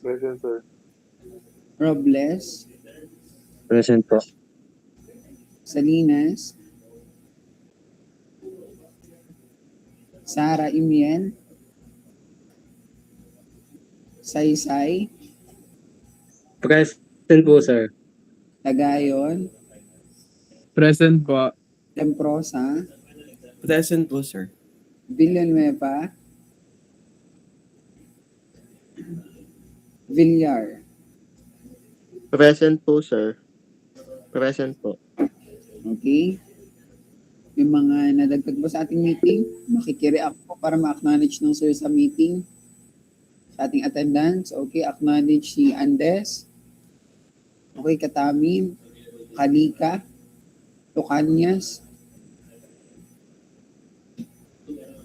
Present, sir. Robles, Present po. Salinas, Sara Imiel, Saysay, Present po, sir. Tagayon, Present po. Temprosa, Present po, sir. Villanueva, Villar. Present po, sir. Present po. Okay? Yung mga nadagdag po sa ating meeting, makikireact po para ma-acknowledge ng sir sa meeting, sa ating attendance. Okay, acknowledge si Andes. Okay, Katamin, Kalika, Tocanyas,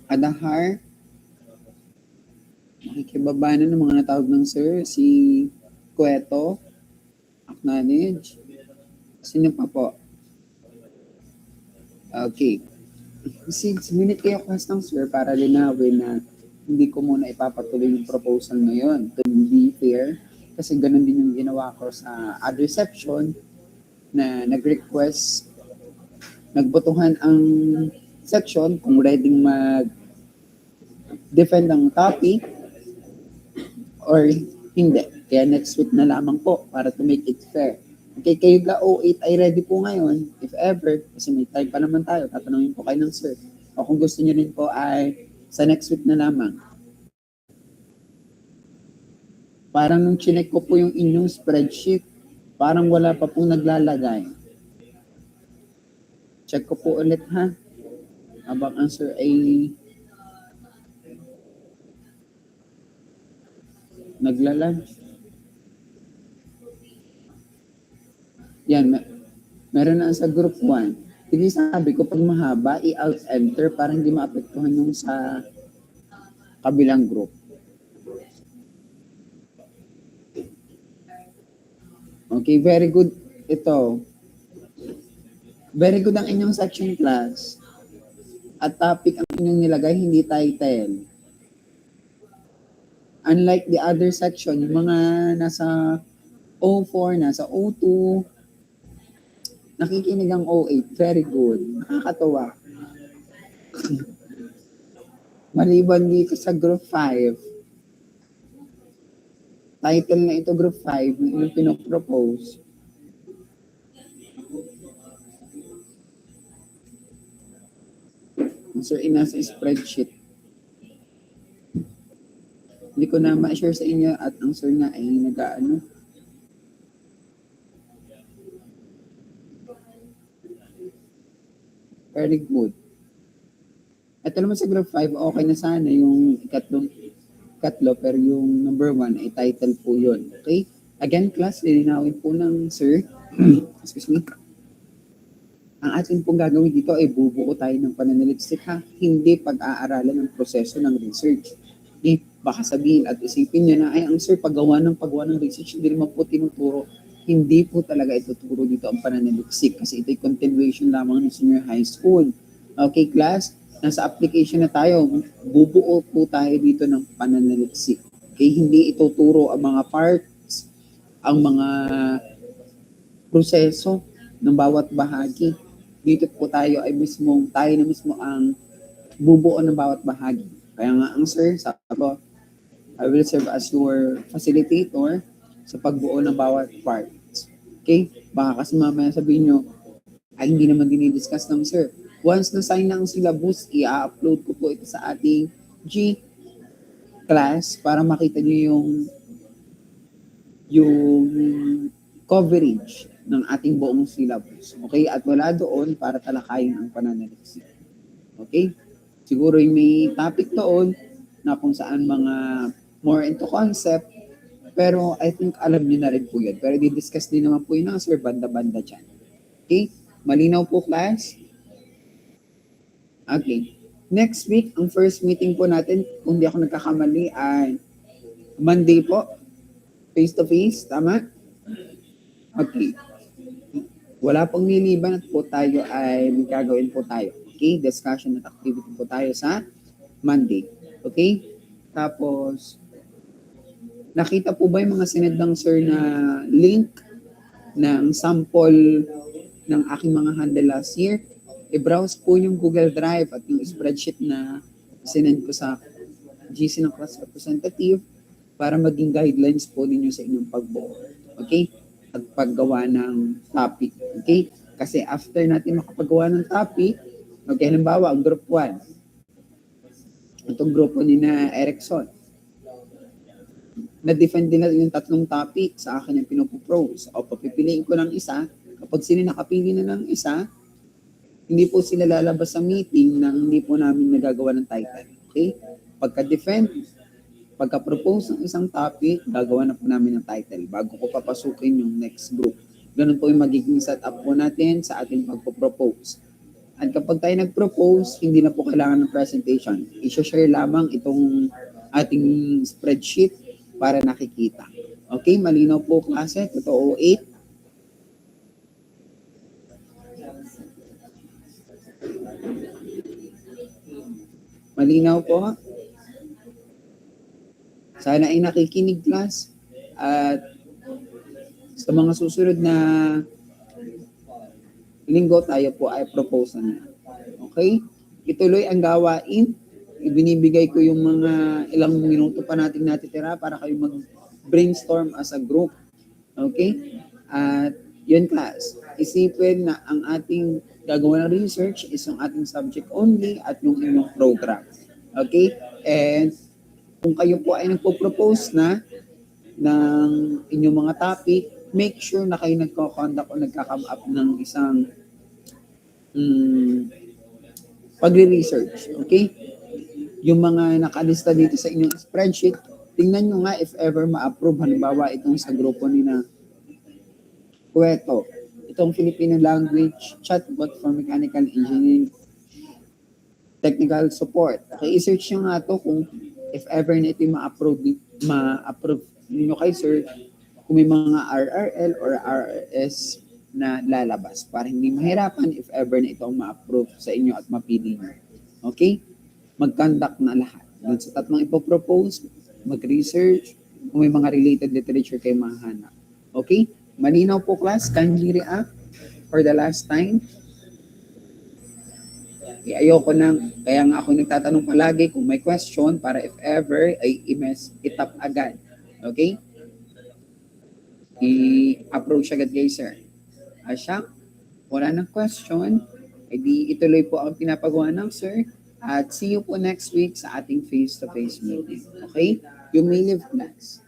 Adahar. Makikibaba na ng mga natawag ng sir, si Cueto, acknowledge. Sino pa po? Okay. 6 minutes kayo class ng sir para linawin na hindi ko muna ipapatuloy yung proposal ngayon. To be fair, kasi ganun din yung ginawa ko sa other section na nag-request, nagbotohan ang section kung ready mag-defend ang topic or hindi. Kaya next week na lamang po para to make it fair. Okay, kayo ga 08 ay ready po ngayon, if ever, kasi may time pa naman tayo, tatanungin po kayo ng sir. O kung gusto niyo rin po ay sa next week na lamang. Parang nung chinek ko po yung inyong spreadsheet, parang wala pa po naglalagay. Check ko po ulit ha. Habang ang sir ay nagla-lunch. Yan, meron na sa group 1. Hindi sabi ko, pag mahaba, i-alt-enter para hindi maapektuhan yung sa kabilang group. Okay, very good. Ito. Very good ang inyong section class. At topic ang inyong nilagay, hindi title. Unlike the other section, yung mga nasa O4, nasa O2, nakikinig ang O8. Very good. Nakakatawa. Maliban dito sa group 5. Title na ito group 5 yung pinopropose. Sir, nasa spreadsheet. Hindi ko na ma-share sa inyo at ang sir nga ay nag-ano. Very good. Ito naman sa group 5, okay na sana yung ikatlo, pero yung number 1 ay title po yun. Okay? Again, class, lilinawin po ng sir. Excuse me. Ang atin pong gagawin dito ay bubuo tayo ng pananaliksik ha. Hindi pag-aaralan ng proseso ng research. Baka sabihin at isipin nyo na, ay ang sir, paggawa ng research, hindi naman po tinuturo. Hindi po talaga ituturo dito ang pananaliksik kasi ito'y continuation lamang ng senior high school. Okay, class? Nasa application na tayo. Bubuo po tayo dito ng pananaliksik. Okay, hindi ituturo ang mga parts, ang mga proseso ng bawat bahagi. Dito po tayo na mismo ang bubuo ng bawat bahagi. Kaya nga ang sir, sabi ko, I will serve as your facilitator sa pagbuo ng bawat parts. Okay? Baka kasi mamaya sabihin nyo, ay hindi naman dinidiscuss ng sir. Once na-sign na ang syllabus, i-upload ko po ito sa ating G class para makita nyo yung coverage ng ating buong syllabus. Okay? At wala doon para talakayin ang pananaliksik. Okay? Siguro may topic doon na kung saan mga more into concept, pero I think alam niyo na rin po yun. Pero di-discuss din naman po yun ng sir, banda-banda dyan. Okay? Malinaw po, class? Okay. Next week, ang first meeting po natin, kung di ako nagkakamali, ay Monday po. Face-to-face, tama? Okay. Wala pong niliban at po tayo ay gagawin po tayo. Okay? Discussion at activity po tayo sa Monday. Okay? Tapos, Nakita po ba yung mga sinend ng sir na link ng sample ng aking mga handle last year? I-browse po yung Google Drive at yung spreadsheet na sinend ko sa GC ng class representative para maging guidelines po ninyo sa inyong pagbuo. Okay? At paggawa ng topic. Okay? Kasi after natin makapagawa ng topic, okay, halimbawa, ang group 1, itong grupo ni na Erickson, na-defend nila yung 3 topic sa akin yung pinopropose. O papipiliin ko ng isa, kapag sila nakapili na ng isa, hindi po sila lalabas sa meeting nang hindi po namin nagagawa ng title. Okay? Pagka-defend, pagka-propose ng isang topic, gagawa na po namin ng title bago ko papasukin yung next group. Ganun po yung magiging setup po natin sa ating pagpo-propose. At kapag tayo nag-propose, hindi na po kailangan ng presentation. I-share lamang itong ating spreadsheet para nakikita. Okay, malinaw po klase, totoo 8. Malinaw po. Sana ay nakikinig class at sa mga susunod na linggo tayo po ay propose na. Okay? Ituloy ang gawain. Ibinibigay ko yung mga ilang minuto pa natin natitira para kayo mag-brainstorm as a group. Okay? At yun class, isipin na ang ating gagawa ng research is yung ating subject only at yung inyong program. Okay? And kung kayo po ay nagpo-propose na ng inyong mga topic, make sure na kayo nagko-conduct o nagka-come up ng isang pagre-research. Okay? Yung mga nakalista dito sa inyong spreadsheet, tingnan nyo nga if ever ma-approve. Halimbawa, itong sa grupo ni na Cueto, itong Filipino language chatbot for mechanical engineering technical support. Okay, i-search nyo nga to kung if ever na ito ma-approve ninyo kay sir, kung may mga RRL or RRS na lalabas para hindi mahirapan if ever na ito ma-approve sa inyo at mapili nyo. Okay? Mag-conduct na lahat. Doon sa 3 ipopropose, mag-research, kung may mga related literature kayo mahanap. Okay? Malinaw po class, kindly react for the last time. Ayoko nang, kaya nga ako nagtatanong palagi kung may question para if ever ay itap agad. Okay? I-approach agad kayo sir. Asya, wala nang question, edi ituloy po ang pinapagawa ng sir. At see you po next week sa ating face-to-face meeting. Okay? You may leave class.